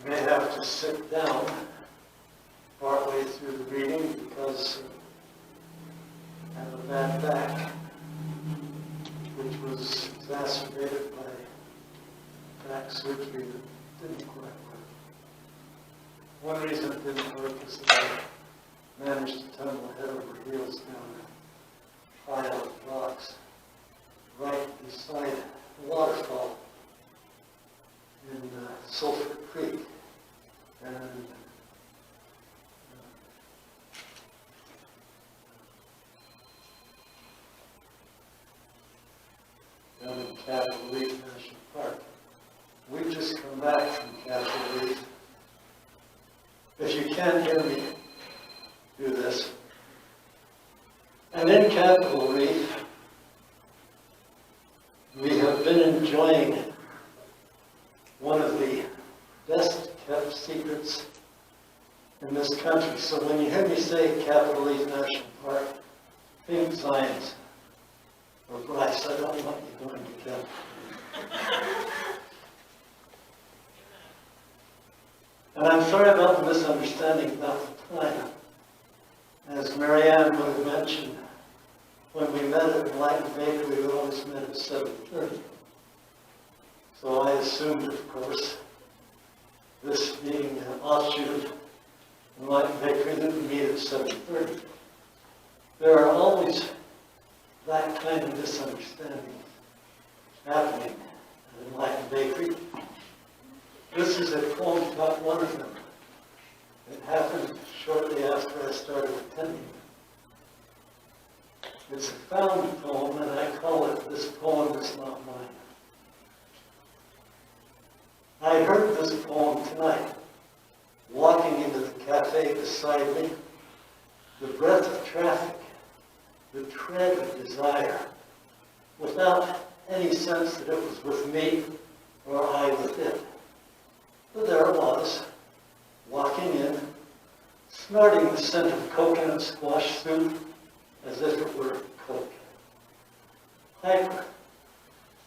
may have to sit down partway through the reading because I have a bad back, which was exacerbated by back surgery that didn't quite work. One reason it didn't work is that I managed to tumble head over heels down a pile of rocks right beside a waterfall in Sulphur Creek. And down in Capitol Reef National Park. We've just come back from Capitol Reef. If you can't hear me do this. And in Capitol Reef, we have been enjoying one of the best kept secrets in this country. So when you hear me say Capitol Reef National Park, think Zions or Bryce. I don't want you going to Capitol Reef. And I'm sorry about the misunderstanding about the time. As Marianne would have mentioned, when we met at Enlightened Bakery, we always met at 7:30. So I assumed, of course, this being an offshoot of Enlightened Bakery, that we meet at 7:30. There are always that kind of misunderstanding happening at Enlightened Bakery. This is a poem about one of them. It happened shortly after I started attending. It's a found poem, and I call it This Poem Is Not Mine. I heard this poem tonight, walking into the cafe beside me, the breath of traffic, the tread of desire, without any sense that it was with me or I with it. But there it was, walking in, snorting the scent of coconut squash soup as if it were Coke. Hyper,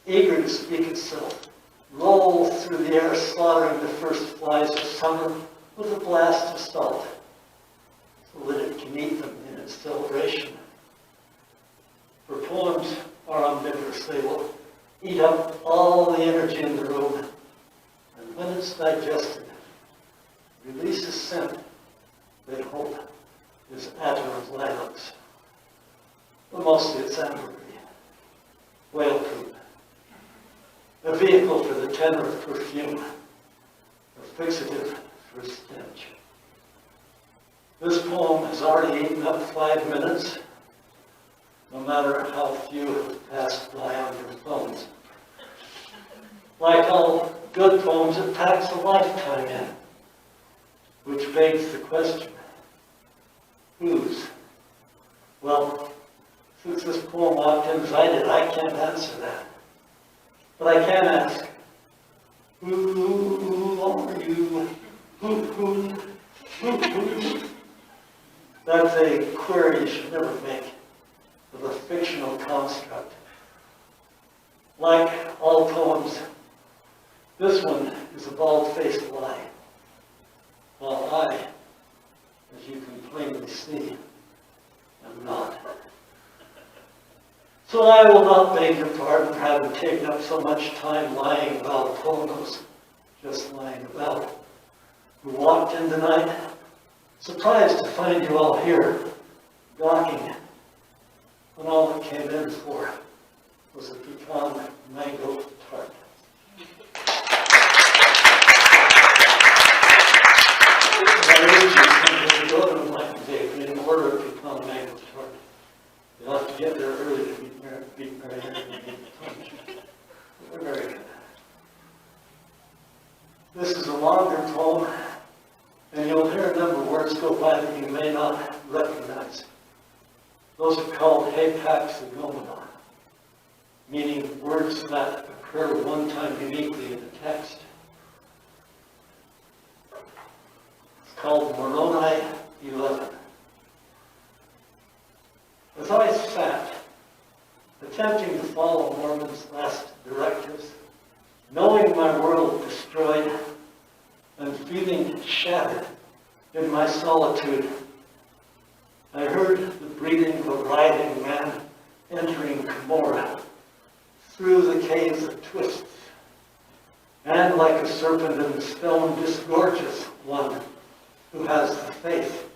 eager to speak itself, roll through the air, slaughtering the first flies of summer with a blast of salt, so that it can eat them in its celebration. For poems are omnivorous. They will eat up all the energy in the room, and when it's digested, release a scent they hope is attar of lilacs. But mostly it's ambergris, whale poop, a vehicle for the tenor of perfume, a fixative for stench. This poem has already eaten up 5 minutes, no matter how few have passed by on your phones. Like all good poems, it packs a lifetime in, which begs the question, whose? Well, since this poem walked in as I did, I can't answer that. But I can ask, who are you? Who? That's a query you should never make of a fictional construct. Like all poems, this one is a bald-faced lie, while I, as you can plainly see, am not. So I will not beg your pardon for having taken up so much time lying about a poem that was just lying about. Who walked in tonight, surprised to find you all here, gawking, when all that came in for was a pecan mango tart. I urge you to go to Enlightened Bakery and order a pecan mango tart. You'll have to get there early to beat Marianne and beat the punch. They're very good. This is a longer poem, and you'll hear a number of words go by that you may not recognize. Those are called hapaxagomena, meaning words that occur one time uniquely in a text. It's called Moroni 11. As I sat, attempting to follow Mormon's last directives, knowing my world destroyed, and shattered in my solitude. I heard the breathing of a writhing man entering Cumorah through the cave that twists, and like a serpent in the stone disgorges one who has the faith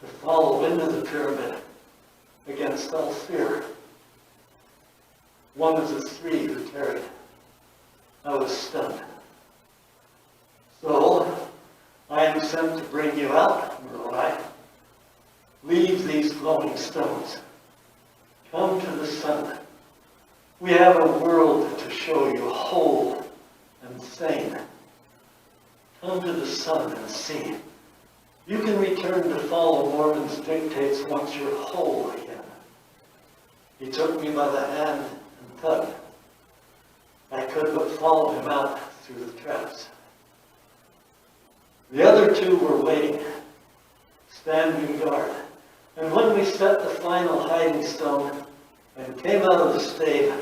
to follow into the pyramid against all fear. One of the three who tarried. I was stunned. So, I am sent to bring you out, Mirai. Leave these glowing stones. Come to the sun. We have a world to show you whole and sane. Come to the sun and see. You can return to follow Mormon's dictates once you're whole again. He took me by the hand and tugged. I could but follow him out through the traps. The other two were waiting, standing guard. And when we set the final hiding stone and came out of the stave,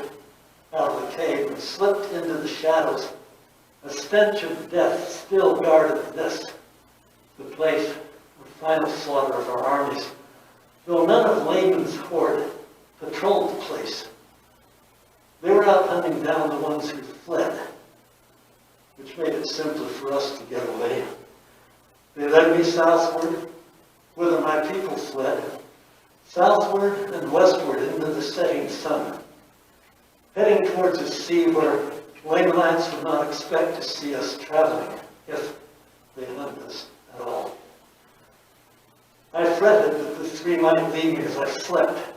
out of the cave, and slipped into the shadows, a stench of death still guarded this, the place of final slaughter of our armies, though none of Laman's horde patrolled the place. They were out hunting down the ones who fled, which made it simpler for us to get away. They led me southward, whither my people fled, southward and westward into the setting sun, heading towards a sea where Lamanites would not expect to see us traveling if they hunted us at all. I fretted that the three might leave me as I slept,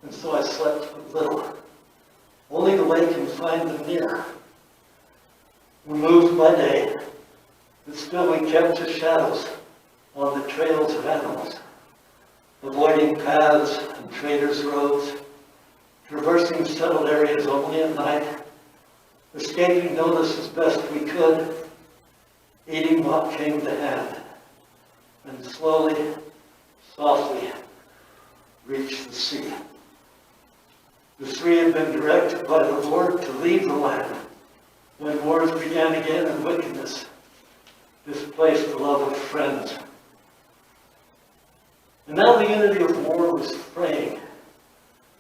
and so I slept but little, only to wake and find them near. We moved by day, but still we kept to shadows on the trails of animals, avoiding paths and traders' roads, traversing settled areas only at night, escaping notice as best we could, eating what came to hand, and slowly, softly, reached the sea. The three had been directed by the Lord to leave the land when wars began again and wickedness displaced the love of friends. And now the unity of war was fraying.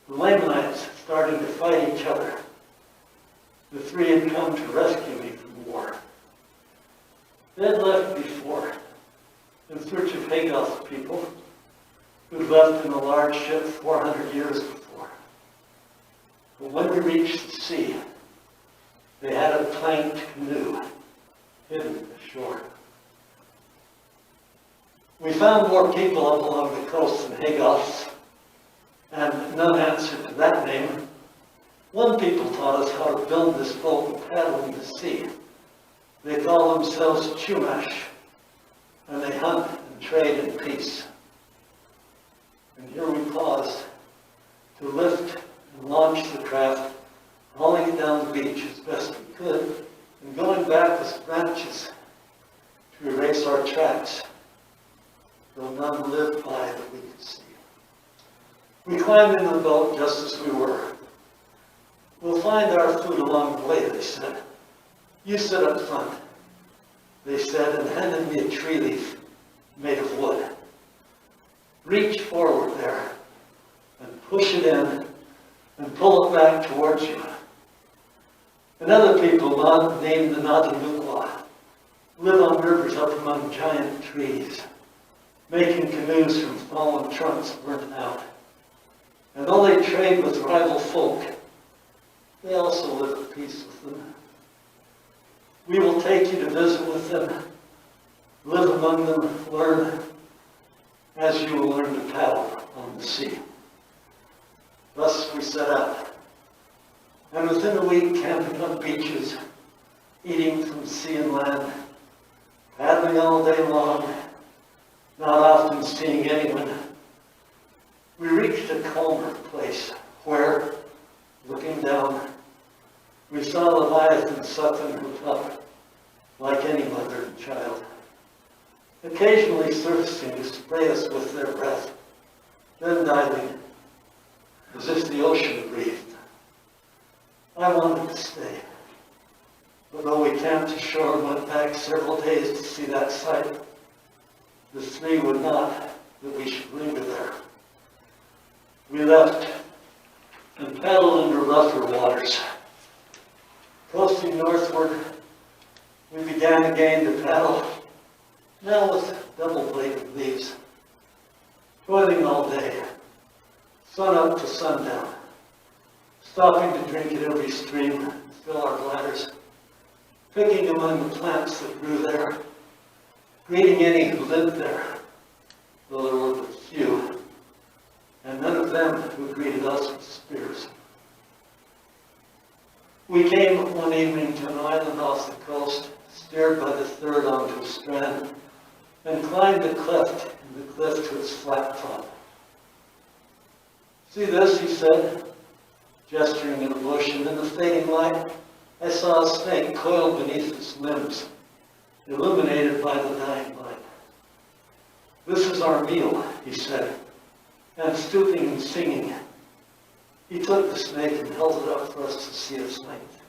The Lamanites started to fight each other. The three had come to rescue me from war. They had left before, in search of Hagoth's people, who'd left in a large ship 400 years before. But when we reached the sea, they had a planked canoe hidden ashore. We found more people up along the coast than Hagoth's, and none answered to that name. One people taught us how to build this boat and paddle in the sea. They call themselves Chumash, and they hunt and trade in peace. And here we paused to lift and launch the craft, hauling it down the beach as best we could, and going back with branches to erase our tracks, though none lived by that we could see. We climbed into the boat just as we were. We'll find our food along the way, they said. You sit up front, they said, and handed me a tree leaf made of wood. Reach forward there and push it in and pull it back towards you. And other people, named the Natanukwa, live on rivers up among giant trees, making canoes from fallen trunks burnt out. And though they trade with rival folk, they also live at peace with them. We will take you to visit with them, live among them, learn, as you will learn to paddle on the sea. Thus we set out, and within a week camping on beaches, eating from sea and land, paddling all day long, not often seeing anyone, we reached a calmer place where, looking down, we saw Leviathan suckling her pup like any mother and child, occasionally surfacing to spray us with their breath, then diving as if the ocean breathed. I wanted to stay, but though we camped ashore and went back several days to see that sight, the three would not that we should linger there. We left and paddled into rougher waters. Coasting northward, we began again to paddle, now with double-bladed leaves, toiling all day, sun up to sundown, stopping to drink at every stream and fill our bladders, picking among the plants that grew there, greeting any who lived there, though there were but few, and none of them who greeted us with spears. We came one evening to an island off the coast, steered by the third onto a strand, and climbed a cleft in the cliff to its flat top. "See this," he said, gesturing at a bush, and in the fading light, I saw a snake coiled beneath its limbs, illuminated by the dying light. "This is our meal," he said, and stooping and singing, he took the snake and held it up for us to see its length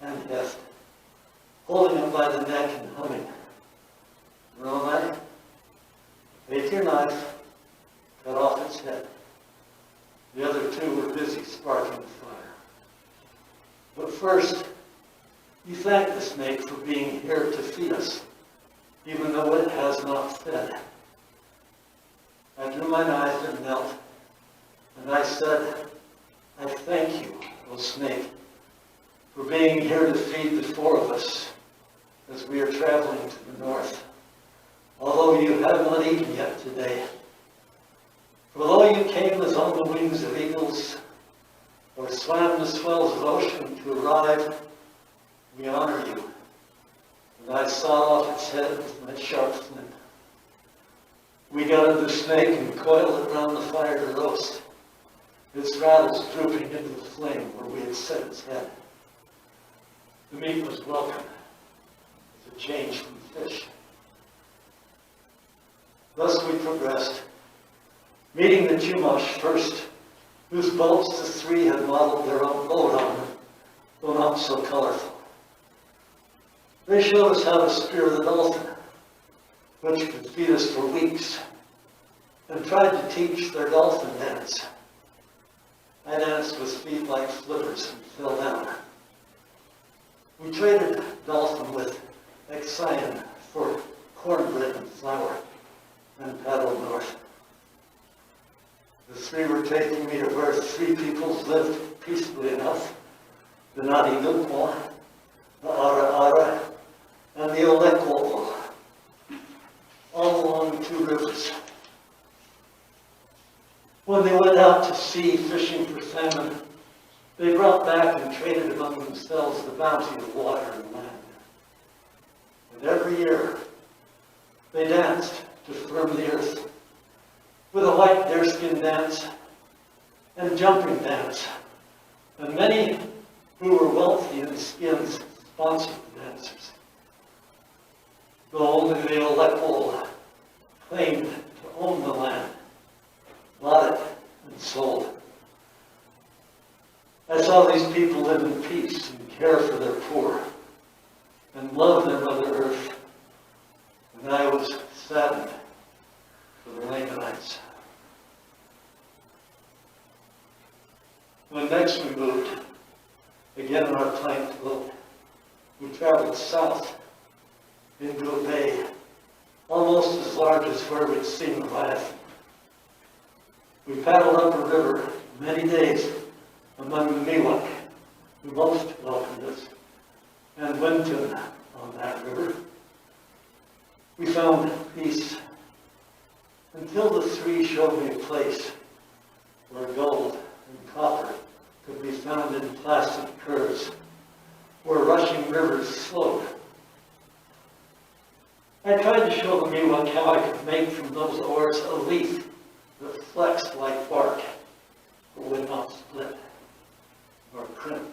and heft, holding it by the neck and humming. "Romai, take your knife, cut off its head." The other two were busy sparking the fire. "But first, you thank the snake for being here to feed us, even though it has not fed." I drew my knife and knelt, and I said, "I thank you, O snake, for being here to feed the four of us as we are traveling to the north, although you have not eaten yet today. For though you came as on the wings of eagles, or swam the swells of ocean to arrive, we honor you." And I sawed off its head with my sharp flint. We gutted the snake and coiled it round the fire to roast, its rattles drooping into the flame where we had set its head. The meat was welcome, as a change from fish. Thus we progressed, meeting the Chumash first, whose boats the three had modeled their own boat on, though not so colorful. They showed us how to spear the dolphin, which could feed us for weeks, and tried to teach their dolphin dance. I danced with feet like flippers and fell down. We traded dolphin with Excion for cornbread and flour, and paddled north. The three were taking me to where three peoples lived peacefully enough: the Nadi-Nukwa, the Ara-Ara, and the Olekwo, all along the two rivers. When they went out to sea fishing for salmon, they brought back and traded among themselves the bounty of water and land. And every year, they danced to firm the earth with a white deerskin dance and jumping dance, and many who were wealthy in skins sponsored the dancers. Though only the Olekwo claimed to own the land, bought it, and sold. I saw these people live in peace and care for their poor and love their Mother Earth, and I was saddened for the Lamanites. When next we moved, again on our planked boat, we traveled south into a bay almost as large as where we'd seen Leviathan. We paddled up a river many days among the Miwok, who most welcomed us, and Winton on that river. We found peace until the three showed me a place where gold and copper could be found in plastic curves, where rushing rivers flowed. I tried to show the Miwok how I could make from those ores a leaf that flexed like bark, but would not split nor crimp.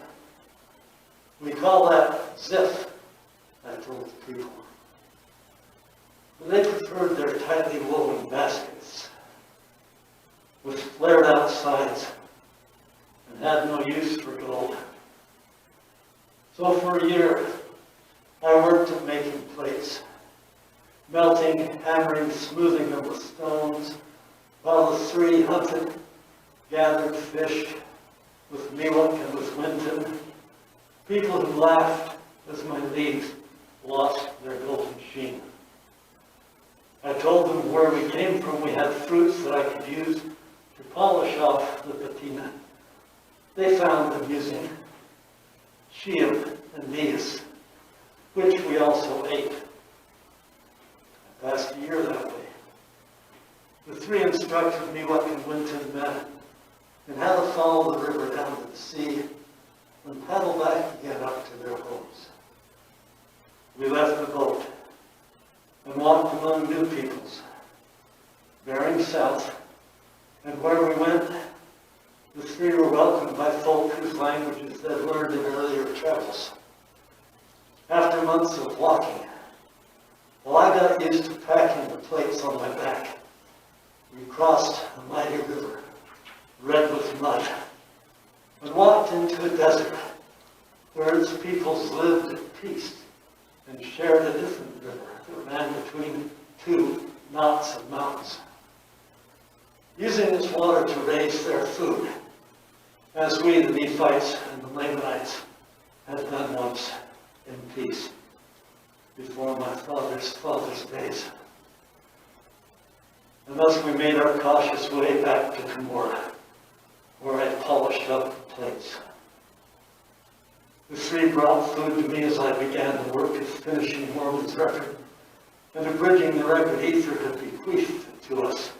We call that zif, I told the people. But they preferred their tightly woven baskets with flared out sides and had no use for gold. So for a year, I worked at making plates, melting, hammering, smoothing them with stones, while the three hunted, gathered, fished with Miwok and with Winton, people who laughed as my leaves lost their golden sheen. I told them where we came from. We had fruits that I could use to polish off the patina. They found amusing Sheem and Neas, which we also ate. I passed a year that way. The three instructed me what Winton meant and how to follow the river down to the sea and paddle back again up to their homes. We left the boat and walked among new peoples, bearing south, and where we went, the three were welcomed by folk whose languages they'd learned in earlier travels. After months of walking, well, I got used to packing the plates on my back. We crossed a mighty river, red with mud, and walked into a desert where its peoples lived at peace and shared a different river that ran between two knots of mountains, using its water to raise their food, as we, the Nephites and the Lamanites, had done once in peace before my father's days. And thus we made our cautious way back to Cumorah, where I polished up the plates. The three brought food to me as I began the work of finishing Mormon's record and abridging the record Ether had bequeathed to us,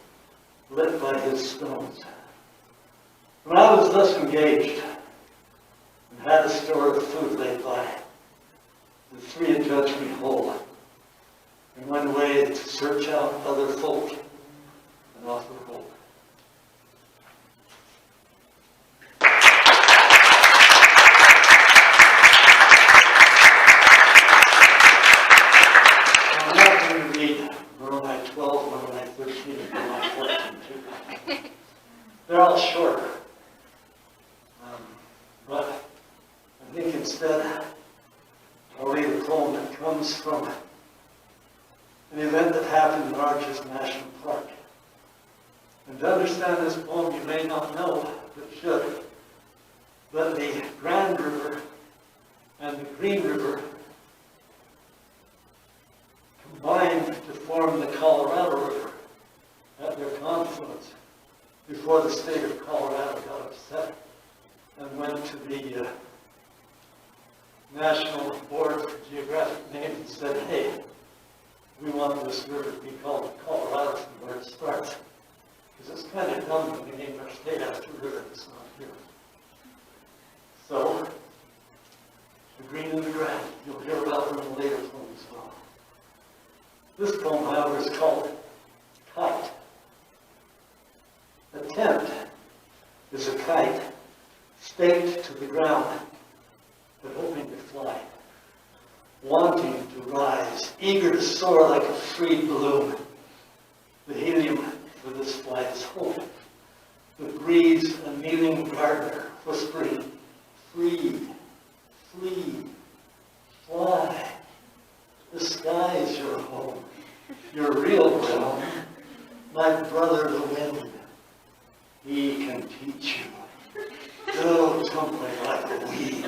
lit by his stones. When I was thus engaged and had a store of food laid by, the three adjudged me whole and went away to search out other folk and offer hope. I'm not going to read Moroni 12, Moroni 13, and Moroni 14 too. They're all short. But I think instead I'll read a poem that comes from an event that happened in Arches National Park. And to understand this poem, you may not know, but should, that the Grand River and the Green River combined to form the Colorado River at their confluence before the state of Colorado got upset and went to the National Board for Geographic Names and said, hey, we want this river to be called the Colorado from where it starts. Because it's kind of dumb that we named our state after a river that's not here. So, the Green and the Grand, you'll hear about them in the later poem as well. This poem, however, is called Kite. A tent is a kite staked to the ground, but hoping to fly, wanting to rise, eager to soar like a free balloon. The helium for this flight is hope. The breeze, a kneeling gardener, whispering, free, flee, fly. The sky is your home, your real realm. My brother, the wind, he can teach you. Go tumbling like a weed.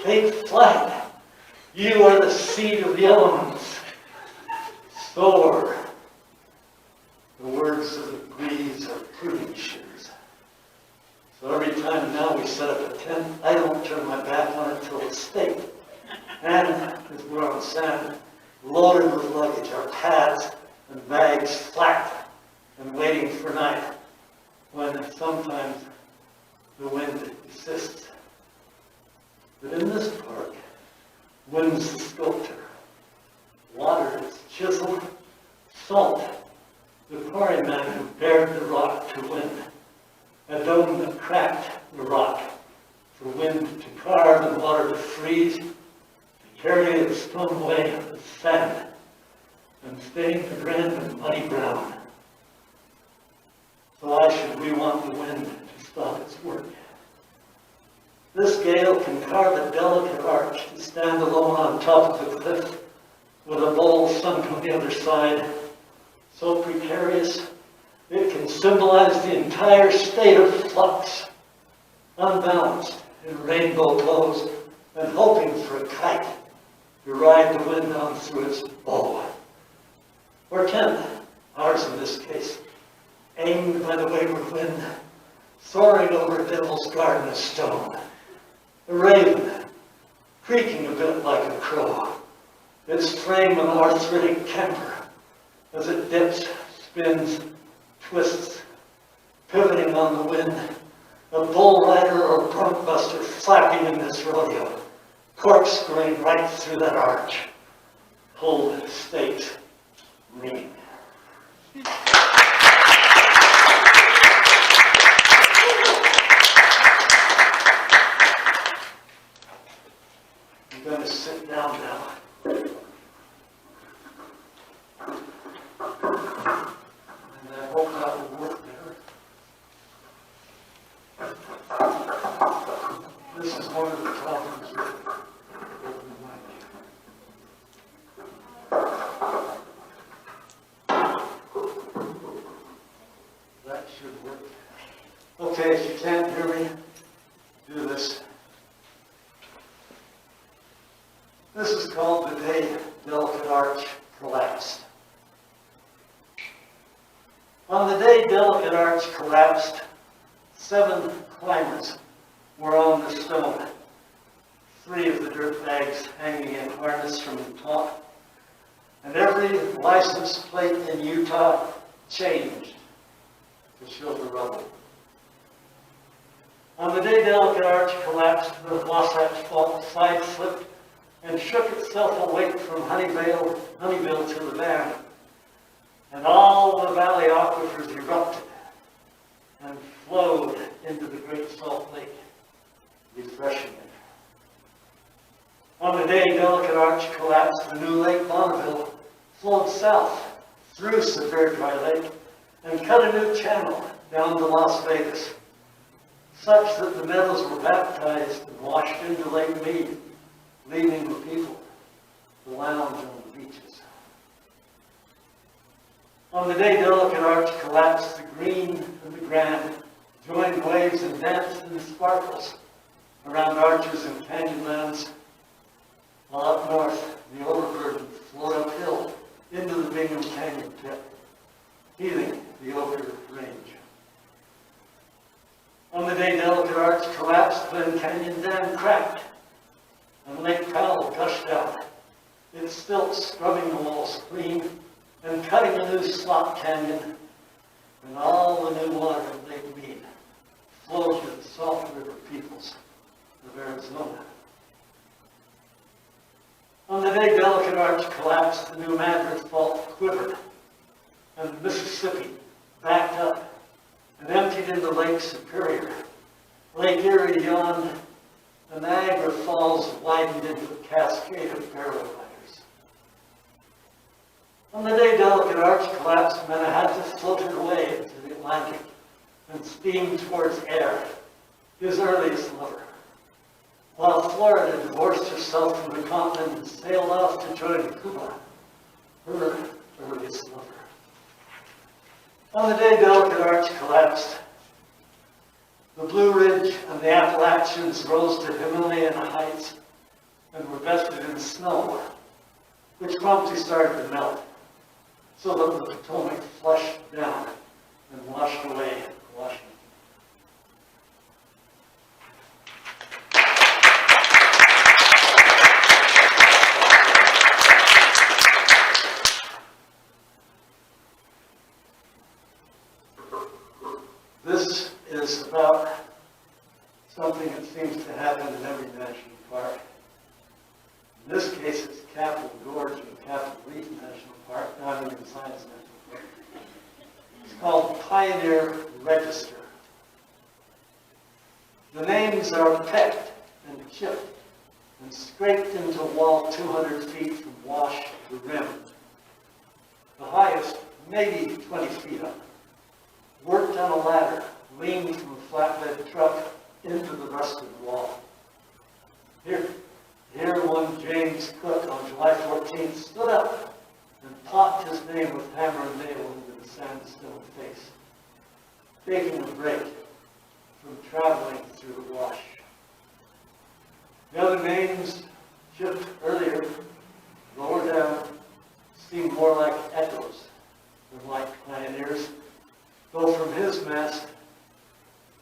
Take flight. You are the seed of the elements. Soar. The words of the breeze are pruning shears. So every time now we set up a tent, I don't turn my back on it till it's staked. And as we're on sand, loaded with luggage, our pads and bags flat and waiting for night, when sometimes the wind assists. But in this park, wind's the sculptor. Water is chiseled, salt, the quarryman who bared the rock to wind, a dome that cracked the rock for wind to carve and water to freeze, to carry the stone away with sand, and stain the grand and muddy brown. So why should we want the wind to stop its work? This gale can carve a delicate arch to stand alone on top of the cliff with a bowl sunk on the other side, so precarious, it can symbolize the entire state of flux, unbalanced in rainbow clothes and hoping for a kite to ride the wind on through its bow. Or 10, ours in this case, aimed by the wayward wind, soaring over Devil's Garden of Stone. A raven, creaking a bit like a crow, its frame an arthritic camper as it dips, spins, twists, pivoting on the wind, a bull rider or bronc buster flapping in this rodeo, corkscrewing right through that arch. Hold, stakes, ring. I'm going to sit down now. And I hope that will work better. This is one of the problems with open mic. That should work. Okay, if you can't hear me, do this. This is called the day Delicate Arch collapsed. On the day Delicate Arch collapsed, 7 climbers were on the stone. 3 of the dirt bags hanging in harness from the top, and every license plate in Utah changed to show the rubble. On the day Delicate Arch collapsed, the Wasatch Fault side slipped and shook itself awake from Honeyville to the Van, and all the valley aquifers erupted and flowed into the Great Salt Lake, refreshing it. On the day Delicate Arch collapsed, the new Lake Bonneville flowed south through Superior Dry Lake and cut a new channel down to Las Vegas, such that the meadows were baptized and washed into Lake Mead, leaving the people to lounge on the beaches. On the day Delicate Arch collapsed, the green and the grand joined waves and danced in the sparkles around arches and canyonlands, while up north, the overburden flowed uphill into the Bingham Canyon pit, healing the Ochre Range. On the day Delicate Arch collapsed, Glen Canyon Dam cracked, and Lake Powell gushed out, its stilts scrubbing the walls clean and cutting a new slot canyon, and all the new water of Lake Mead flowed to the Salt River peoples of Arizona. On the day Delicate Arch collapsed, the New Madrid Fault quivered, and the Mississippi backed up and emptied into Lake Superior. Lake Erie yawned, and Niagara Falls widened into a cascade of paragliders. On the day Delicate Arch collapsed, Manhattan floated away into the Atlantic and steamed towards Air, his earliest lover, while Florida divorced herself from the continent and sailed off to join Cuba, her earliest lover. On the day Delicate Arch collapsed, the Blue Ridge and the Appalachians rose to Himalayan heights and were vested in snow, which promptly started to melt, so that the Potomac flushed down and washed away Washington. This is about something that seems to happen in every national park. In this case, it's Capitol Gorge and Capitol Reef National Park, not even Science National Park. It's called Pioneer Register. The names are pecked and chipped and scraped into a wall 200 feet from wash to rim. The highest, maybe 20 feet up. Worked on a ladder, leaned from a flatbed truck into the rusted wall. Here one James Cook on July 14th stood up and popped his name with hammer and nail into the sandstone face, taking a break from traveling through the wash. The other names, shipped earlier, lower down, seemed more like echoes than like pioneers, though from his mast,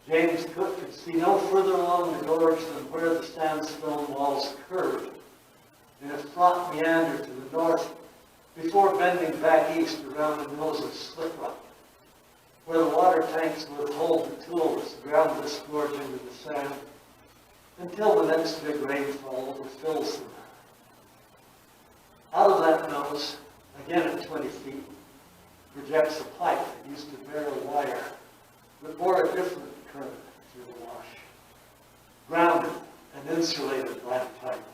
James Cook could see no further along the gorge than where the sandstone walls curved in a fraught meander to the north before bending back east around the nose of Slip Rock, where the water tanks would hold the tools ground this gorge into the sand until the next big rainfall overfills them. Out of that nose, again at 20 feet, projects a pipe that used to bear a wire that bore a different current through the wash, grounded and insulated by the pipe.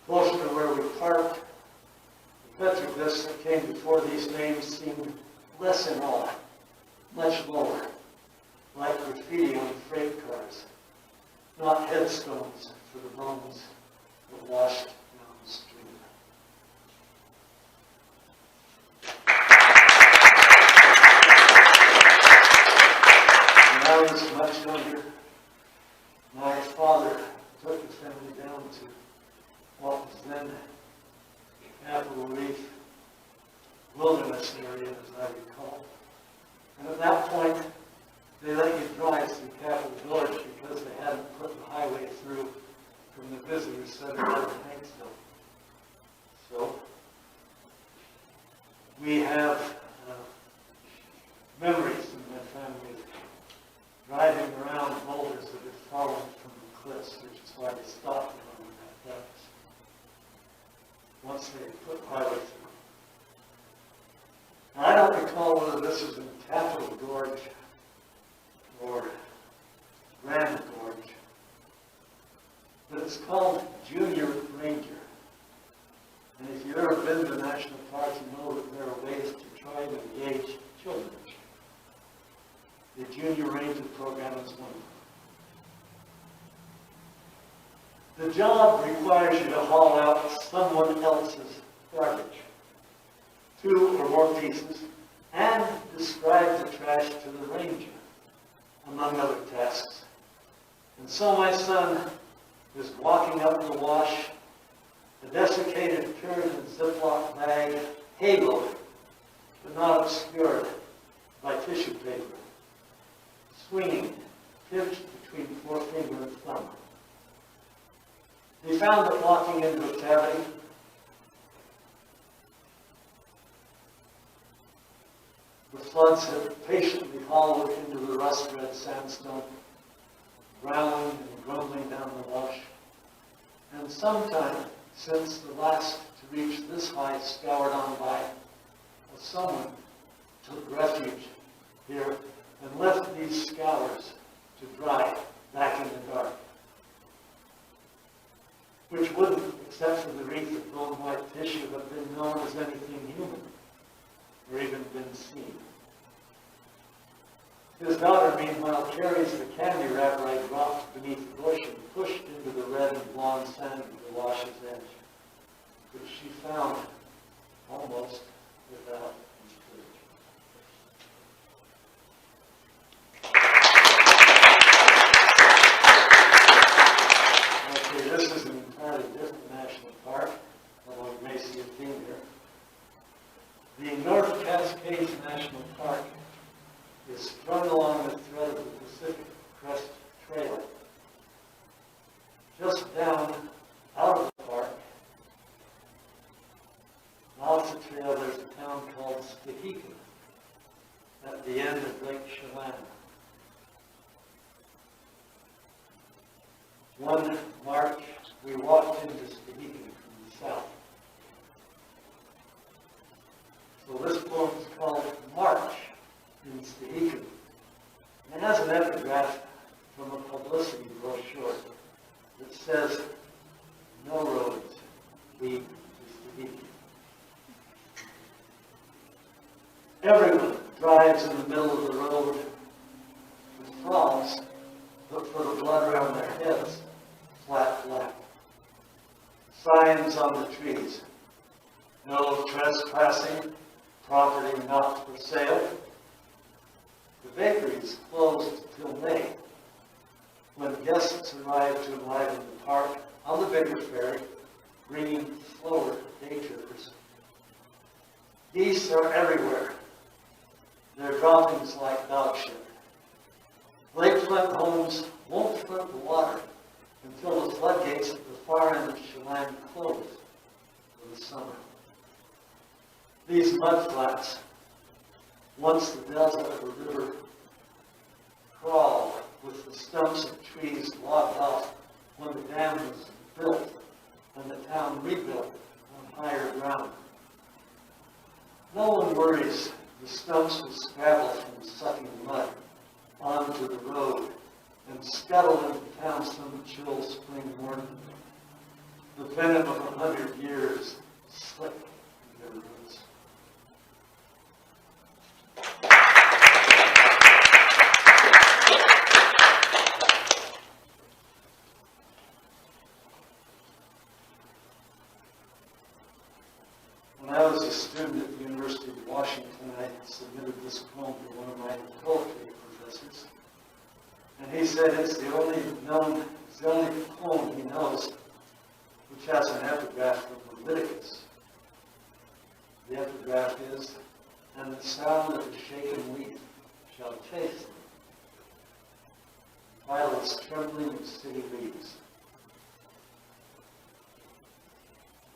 Close to where we parked, the petroglyphs that came before these names seemed less in awe, much lower, like graffiti on freight cars, not headstones for the bones that washed downstream. When I was much younger, my father took the family down to what was then Capitol Reef wilderness area, as I recall. And at that point, they let you drive through Capitol Village because they hadn't put the highway through from the visitor center out of Hanksville. So we have memories in my family driving around boulders that had fallen from the cliffs, which is why they stopped them on that depth once they put the highway through. Now, I don't recall whether this was in Capitol Gorge or Grand Gorge, but it's called Junior Ranger. And if you've ever been to national parks, you know that there are ways to try to engage children. The Junior Ranger program is one of them. The job requires you to haul out someone else's garbage, 2 or more pieces, and describe the trash to the ranger, among other tasks. And so my son is walking up the wash, a desiccated Puritan Ziploc bag, haloed, but not obscured by tissue paper, swinging, pinched between forefinger and thumb. He found it walking into a cavity. The floods had patiently hollowed into the rust-red sandstone, growling and grumbling down the wash. And sometime since the last to reach this height scoured on by, someone took refuge here and left these scours to dry back in the dark, which wouldn't, except for the wreath of bone white tissue, have been known as anything human or even been seen. His daughter, meanwhile, carries the candy wrapper I dropped beneath the bush and pushed into the red and blonde sand of the wash's edge, which she found almost without encouragement. Okay, this is an entirely different national park, although you may see a theme here. The North Cascades National Park is strung along the thread of the Pacific Crest Trail. Just down out of the park, off the trail, there's a town called Stehekin at the end of Lake Chelan. One March, we walked into Stehekin from the south. So this poem is called March in Stehekin. It has an epigraph from a publicity brochure that says, "No roads lead to Stehekin." Everyone drives in the middle of the road with frogs, but for the blood around their heads, flat black. Signs on the trees. No trespassing, property not for sale. The bakery is closed till May, when guests arrive to enliven the park on the bigger ferry, bringing slower day trippers. Geese are everywhere. Their droppings like dog shit. Lakefront homes won't front the water until the floodgates at the far end of Chelan close for the summer. These mudflats, once the delta of a river, crawled with the stumps of trees logged off when the dam was built and the town rebuilt on higher ground. No one worries the stumps will scrabble from sucking mud onto the road and scuttle into town some chill spring morning. The venom of 100 years slick in their roots. When I was a student at the University of Washington, I submitted this poem to one of my poetry professors. And he said it's the only poem he knows which has an epigraph from Leviticus. The epigraph is, "And the sound of the shaken leaf shall chase them, while it's trembling of city leaves."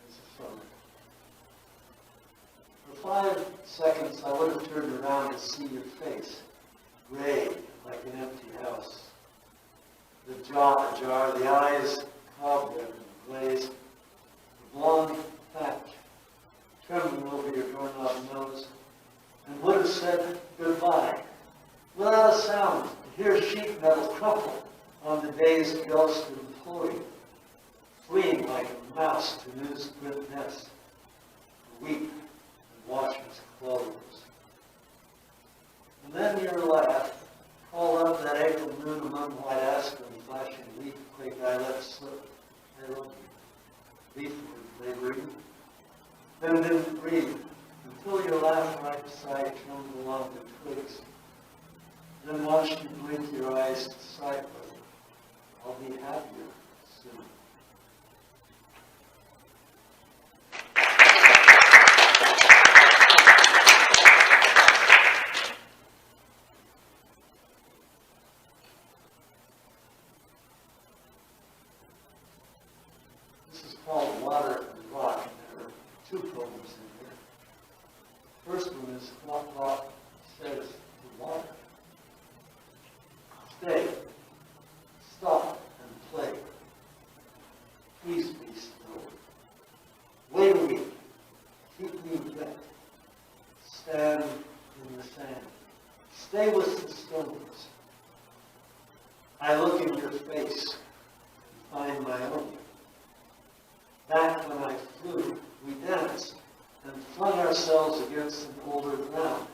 There's a phone. For 5 seconds, I would have turned around to see your face, gray like an empty house. The jaw ajar, the eyes cobweb and glazed, the blonde patch trembling over your doorknob nose, and would have said goodbye without a sound to hear sheet metal crumple on the day's ghost employee, fleeing like a mouse to newsprint nest, to weep and wash his clothes. And then your laugh called up that April moon among white aspen, flashing leaf quake I let slip. I love you. Leafward laboring. Then didn't breathe until your laugh right beside trembled along the twigs. Then watched you blink your eyes to sight with, "I'll be happier soon." This is called Water and Rock, and there are 2 poems in here. The first one is what rock says to water. Stay, stop, and play. Please be still. Wait a week. Keep me wet. Stand in the sand. Stay with the stones. I look in your face and find my own. Back when I flew, we danced and flung ourselves against an older ground,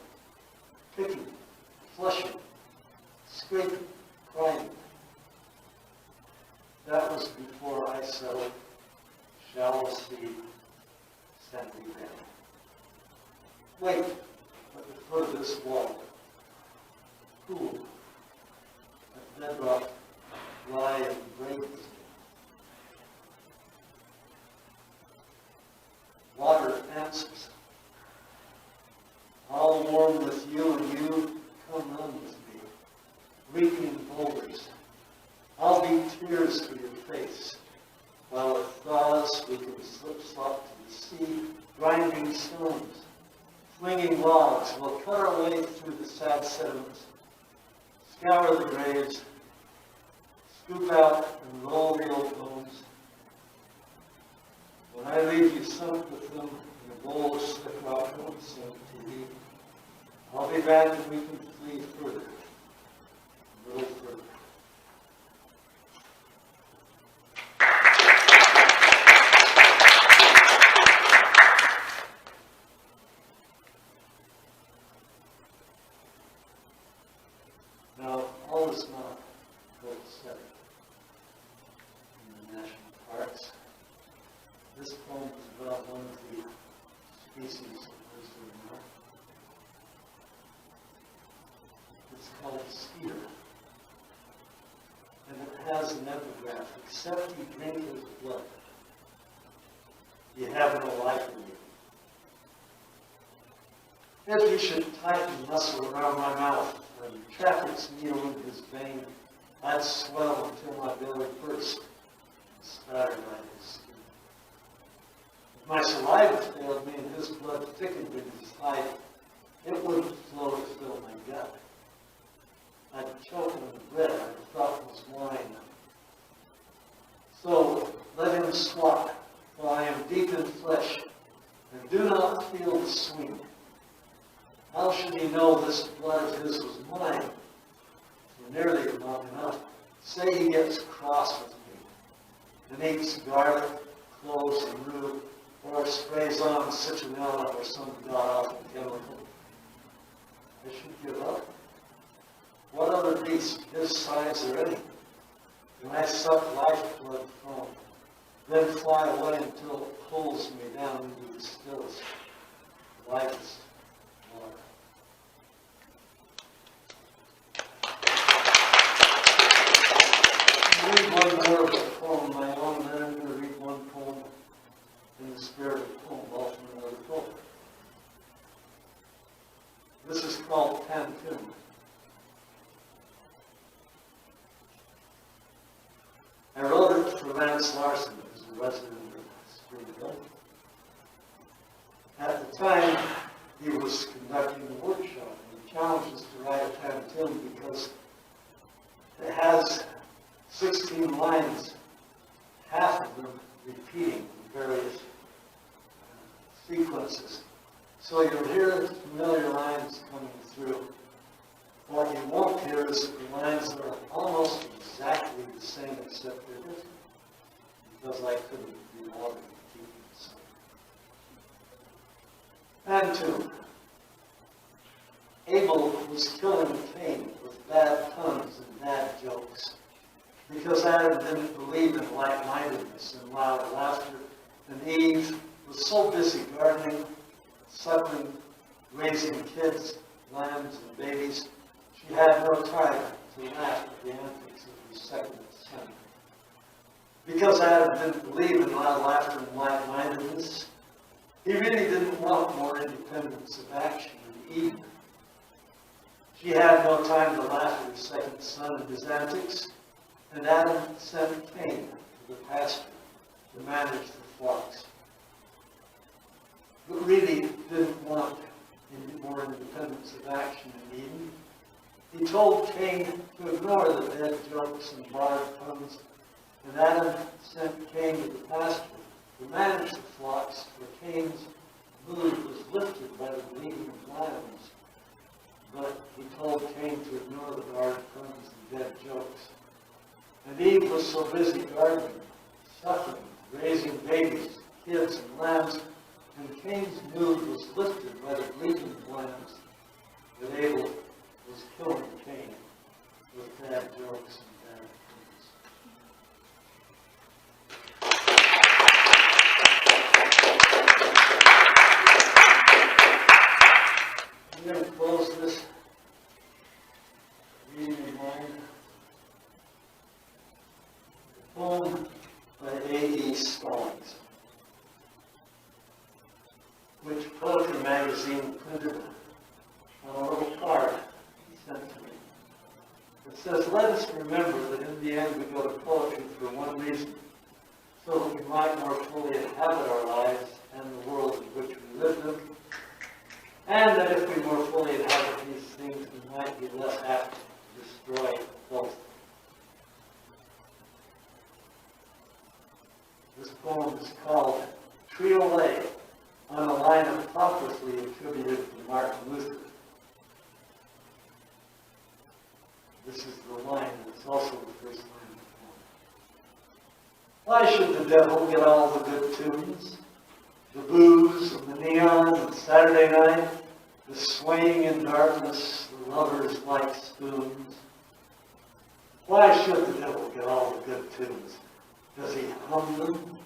picking, flushing, scraping, crying. That was before I settled, shallow sea, sandy bed. Wait at the foot of this wall, cool, at bedrock, lie and break. Water answers. I'll warm with you and you come run with me. Reeking boulders. I'll be tears for your face. While it thaws, we can slip slop to the sea, grinding stones, flinging logs. We'll cut our way through the sad sediments, scour the graves, scoop out and roll the old bones. When I leave you sunk with them in a bowl of slick rock and sink to thee, I'll be back and we can flee further, a little further. Now, all is not copacetic in the national parks. This poem is about one of the except you drink his blood, you have no life in you. If you should tighten muscle around my mouth and traffic's needle in his vein, I'd swell until my belly burst and spattered by his skin. If my saliva failed me and his blood thickened in his hide, it wouldn't flow to fill my gut. I'd choke on the bread I thought was wine. So let him swat, for I am deep in flesh, and do not feel the swing. How should he know this blood of his was mine? For nearly not enough. Say he gets cross with me, and eats garlic, cloves, and rue, or sprays on citronella or some god-awful chemical. I should give up. What other beast his size or any can I suck lifeblood from, then fly away until it pulls me down into the stillest, lightest water? Read one more of a poem of my own, then I'm going to read one poem in the spirit of the poem, all from another poet. This is called Tantum. I wrote it for Lance Larson, who's a resident of Springville. At the time, he was conducting a workshop, and he challenged us to write a tantum because it has 16 lines, half of them repeating in various sequences. So you'll hear the familiar lines coming through. What you won't hear is that the lines are almost exactly the same except they're different, because I couldn't be bothered to keep it the same. And two, Abel was killing Cain with bad puns and bad jokes, because Adam didn't believe in like-mindedness and loud laughter, and Eve was so busy gardening, suckling, raising kids, lambs, and babies, she had no time to laugh at the antics of her second son. Because Adam didn't believe in loud laughter and like-mindedness, he really didn't want more independence of action in Eden. She had no time to laugh at her second son and his antics, and Adam sent Cain to the pasture to manage the flocks. But really didn't want more independence of action in Eden. He told Cain to ignore the dead jokes and borrowed puns, and Adam sent Cain to the pasture to manage the flocks, for Cain's mood was lifted by the bleating of lambs. But he told Cain to ignore the borrowed puns and dead jokes. And Eve was so busy gardening, suckling, raising babies, kids, and lambs, and Cain's mood was lifted by the bleating of lambs, that Abel was killing Cain with bad jokes and bad puns. I'm going to close this reading in mind. A poem by A.E. Stallings, which Poetry Magazine printed on a little card he sent to me. It says, "Let us remember that in the end we go to poetry for one reason, so that we might more fully inhabit our lives and the world in which we live them, and that if we more fully inhabit these things, we might be less apt to destroy both." This poem is called Triolet, on a line apocryphally attributed to Martin Luther. This is the line that's also the first line of the poem. Why should the devil get all the good tunes? The booze and the neon and Saturday night, the swaying in darkness, the lovers like spoons. Why should the devil get all the good tunes? Does he hum them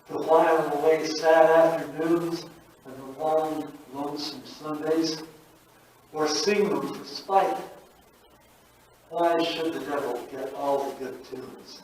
to while away sad afternoons and the long, lonesome Sundays? Or sing them for spite? Why should the devil get all the good tunes?